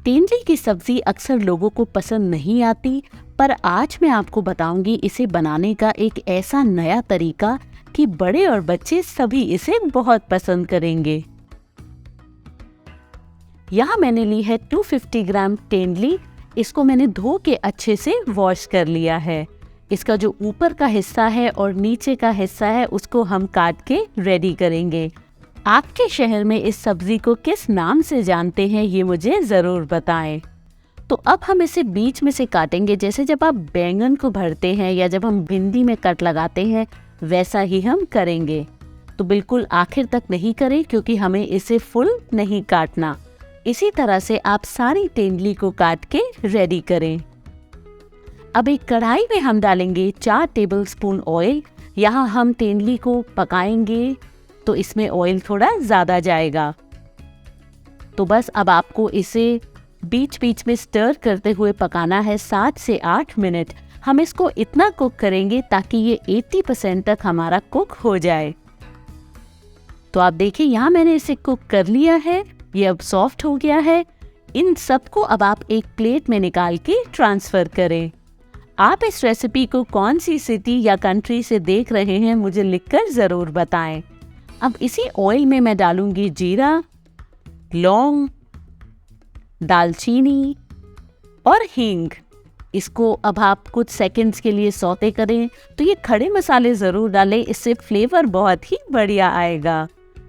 तेंदुए की सब्जी अक्सर लोगों को पसंद नहीं आती, पर आज मैं आपको बताऊंगी इसे बनाने का एक ऐसा नया तरीका कि बड़े और बच्चे सभी इसे बहुत पसंद करेंगे। यहाँ मैंने ली है 250 ग्राम तेंदुली। इसको मैंने धो के अच्छे से वॉश कर लिया है। इसका जो ऊपर का हिस्सा है और नीचे का हिस्सा है उसको हम काट के रेडी करेंगे। आपके शहर में इस सब्जी को किस नाम से जानते हैं ये मुझे ज़रूर बताएं। तो अब हम इसे बीच में से काटेंगे, जैसे जब आप बैंगन को भरते हैं या जब हम भिंडी में कट लगाते हैं वैसा ही हम करेंगे। तो बिल्कुल आखिर तक नहीं करें क्योंकि हमें इसे फुल नहीं काटना। इसी तरह से आप सारी तेंदुली को काट के रेडी करें। अब एक कढ़ाई में हम डालेंगे 4 टेबलस्पून ऑयल। यहाँ हम तेंदुली को पकाएंगे तो इसमें ऑयल थोड़ा ज़्यादा जाएगा। तो बस अब आपको इसे बीच बीच में स्टर करते हुए पकाना है 7 से 8 मिनट। हम इसको इतना कुक करेंगे ताकि ये 80% तक हमारा कुक हो जाए। तो आप देखिए यहाँ मैंने इसे कुक कर लिया है, ये अब सॉफ्ट हो गया है। इन सबको अब आप एक प्लेट में निकाल के ट्रांसफ़र करें। आप इस रेसिपी को कौन सी सिटी या कंट्री से देख रहे हैं मुझे लिखकर ज़रूर बताएं। अब इसी ऑयल में मैं डालूंगी जीरा, लौंग, दालचीनी और हींग। इसको अब आप कुछ सेकंड्स के लिए सौते करें। तो ये खड़े मसाले ज़रूर डालें, इससे फ्लेवर बहुत ही बढ़िया आएगा।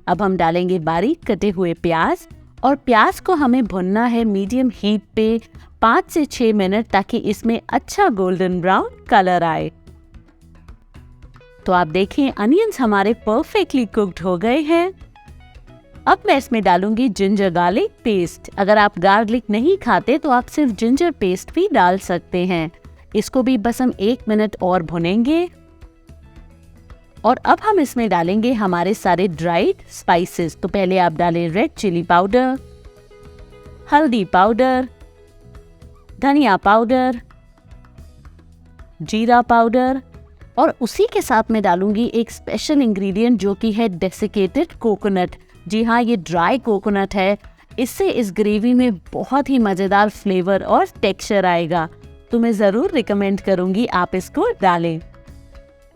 अब हम डालेंगे बारीक कटे हुए प्याज और प्याज को हमें भुनना है मीडियम हीट पे 5 से 6 मिनट ताकि इसमें अच्छा गोल्डन ब्राउन कलर आए। तो आप देखें अनियंस हमारे परफेक्टली कुक्ड हो गए हैं। अब मैं इसमें डालूंगी जिंजर गार्लिक पेस्ट। अगर आप गार्लिक नहीं खाते तो आप सिर्फ जिंजर पेस्ट भी डाल सकते हैं। इसको भी बस हम 1 मिनट और भुनेंगे। और अब हम इसमें डालेंगे हमारे सारे ड्राइड स्पाइसेस। तो पहले आप डालें रेड चिली पाउडर, हल्दी पाउडर, धनिया पाउडर, जीरा पाउडर और उसी के साथ मैं डालूंगी एक स्पेशल इंग्रेडिएंट जो कि है डेसिकेटेड कोकोनट। जी हाँ, ये ड्राई कोकोनट है। इससे इस ग्रेवी में बहुत ही मज़ेदार फ्लेवर और टेक्सचर आएगा। तो मैं ज़रूर रिकमेंड करूँगी आप इसको डालें।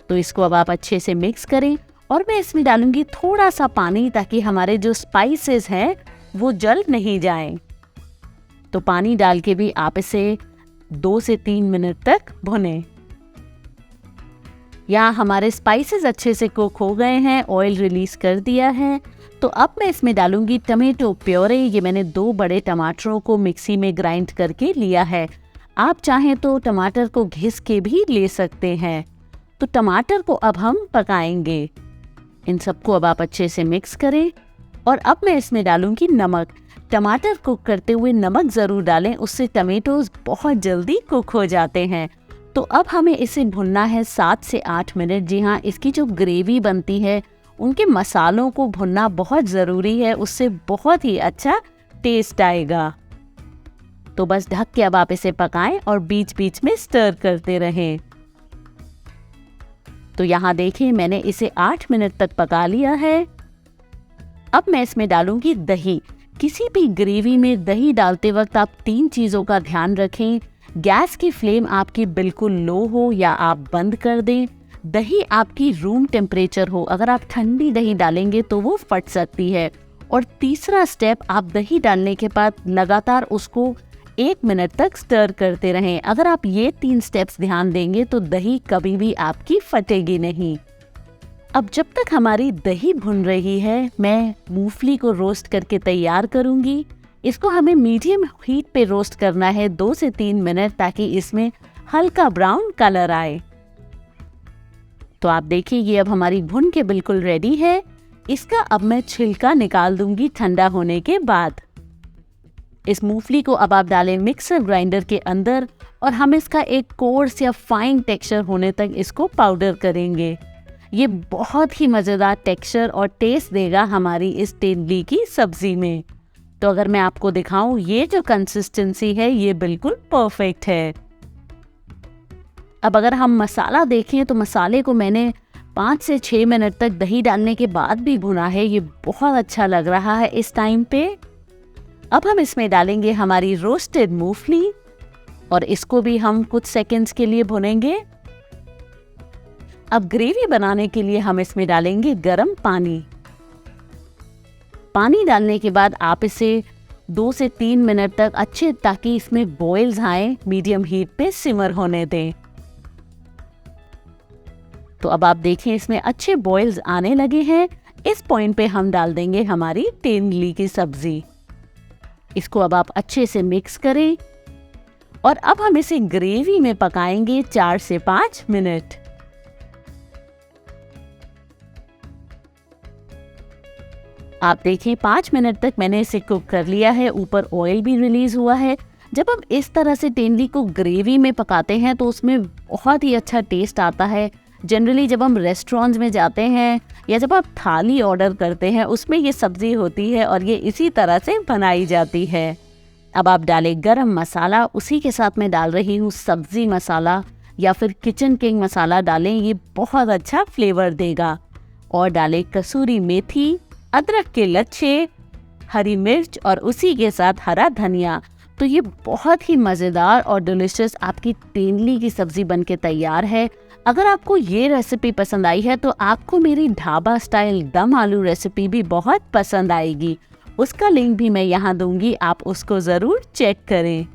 तो इसको अब आप अच्छे से मिक्स करें और मैं इसमें डालूंगी थोड़ा सा पानी ताकि हमारे जो स्पाइसेस हैं वो जल नहीं जाएं। तो पानी डाल के भी आप इसे 2 से 3 मिनट तक भुनें। यहाँ हमारे स्पाइसेस अच्छे से कुक हो गए हैं, ऑयल रिलीज कर दिया है। तो अब मैं इसमें डालूंगी टमेटो प्योरे। ये मैंने 2 बड़े टमाटरों को मिक्सी में ग्राइंड करके लिया है। आप चाहें तो टमाटर को घिस के भी ले सकते हैं। तो टमाटर को अब हम पकाएंगे। इन सबको अब आप अच्छे से मिक्स करें और अब मैं इसमें डालूंगी नमक। टमाटर कुक करते हुए नमक ज़रूर डालें, उससे टमेटोज बहुत जल्दी कुक हो जाते हैं। तो अब हमें इसे भुनना है 7 से 8 मिनट। जी हाँ, इसकी जो ग्रेवी बनती है उनके मसालों को भुनना बहुत ज़रूरी है, उससे बहुत ही अच्छा टेस्ट आएगा। तो बस ढक के अब आप इसे पकाएं और बीच बीच में स्टर करते रहें। तो यहाँ देखिए मैंने इसे 8 मिनट तक पका लिया है। अब मैं इसमें डालूंगी दही। किसी भी ग्रेवी में दही डालते वक्त आप 3 चीज़ों का ध्यान रखें। गैस की फ्लेम आपकी बिल्कुल लो हो या आप बंद कर दें। दही आपकी रूम टेम्परेचर हो। अगर आप ठंडी दही डालेंगे तो वो फट सकती है। और तीसरा स्टेप, आप दही डालने के बाद लगातार उसको 1 मिनट तक स्टर करते रहें। अगर आप ये 3 स्टेप्स ध्यान देंगे तो दही कभी भी आपकी फटेगी नहीं। अब जब तक हमारी दही भुन रही है मैं मूंगफली को रोस्ट करके तैयार करूंगी। इसको हमें मीडियम हीट पे रोस्ट करना है 2 से 3 मिनट ताकि इसमें हल्का ब्राउन कलर आए। तो आप देखिए ये अब हमारी भुन के बिल्कुल रेडी है। इसका अब मैं छिलका निकाल दूंगी ठंडा होने के बाद। इस मूंगफली को अब आप डालें मिक्सर ग्राइंडर के अंदर और हम इसका एक कोर्स या फाइन टेक्सचर होने तक इसको पाउडर करेंगे। ये बहुत ही मज़ेदार टेक्सचर और टेस्ट देगा हमारी इस तेंदुली की सब्जी में। तो अगर मैं आपको दिखाऊं, ये जो कंसिस्टेंसी है ये बिल्कुल परफेक्ट है। अब अगर हम मसाला देखें तो मसाले को मैंने 5 से 6 मिनट तक दही डालने के बाद भी भुना है। ये बहुत अच्छा लग रहा है इस टाइम पे। अब हम इसमें डालेंगे हमारी रोस्टेड मूंगफली और इसको भी हम कुछ सेकंड्स के लिए भुनेंगे। अब ग्रेवी बनाने के लिए हम इसमें डालेंगे गरम पानी। पानी डालने के बाद आप इसे 2 से 3 मिनट तक अच्छे, ताकि इसमें बॉइल्स आए, मीडियम हीट पे सिमर होने दें। तो अब आप देखें इसमें अच्छे बॉइल्स आने लगे हैं। इस पॉइंट पे हम डाल देंगे हमारी तेंदुली की सब्जी। इसको अब आप अच्छे से मिक्स करें और अब हम इसे ग्रेवी में पकाएंगे 4 से 5 मिनट। आप देखें 5 मिनट तक मैंने इसे कुक कर लिया है, ऊपर ऑयल भी रिलीज हुआ है। जब हम इस तरह से तेंदुली को ग्रेवी में पकाते हैं तो उसमें बहुत ही अच्छा टेस्ट आता है। जनरली जब हम रेस्टोरेंट्स में जाते हैं या जब आप थाली ऑर्डर करते हैं, उसमें ये सब्जी होती है और ये इसी तरह से बनाई जाती है। अब आप डालें गरम मसाला, उसी के साथ मैं डाल रही हूँ सब्जी मसाला या फिर किचन किंग मसाला डालें, ये बहुत अच्छा फ्लेवर देगा। और डालें कसूरी मेथी, अदरक के लच्छे, हरी मिर्च और उसी के साथ हरा धनिया। तो ये बहुत ही मज़ेदार और डिलिशियस आपकी तेंदुली की सब्ज़ी बनके तैयार है। अगर आपको ये रेसिपी पसंद आई है तो आपको मेरी ढाबा स्टाइल दम आलू रेसिपी भी बहुत पसंद आएगी। उसका लिंक भी मैं यहाँ दूंगी, आप उसको ज़रूर चेक करें।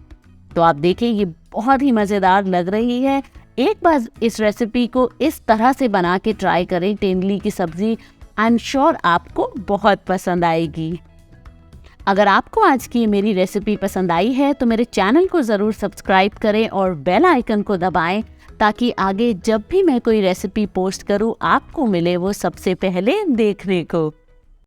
तो आप देखें ये बहुत ही मज़ेदार लग रही है। एक बार इस रेसिपी को इस तरह से बना के ट्राई करें, तेंदुली की सब्ज़ी, आई एम श्योर आपको बहुत पसंद आएगी। अगर आपको आज की मेरी रेसिपी पसंद आई है तो मेरे चैनल को ज़रूर सब्सक्राइब करें और बेल आइकन को दबाएं, ताकि आगे जब भी मैं कोई रेसिपी पोस्ट करूं आपको मिले वो सबसे पहले देखने को।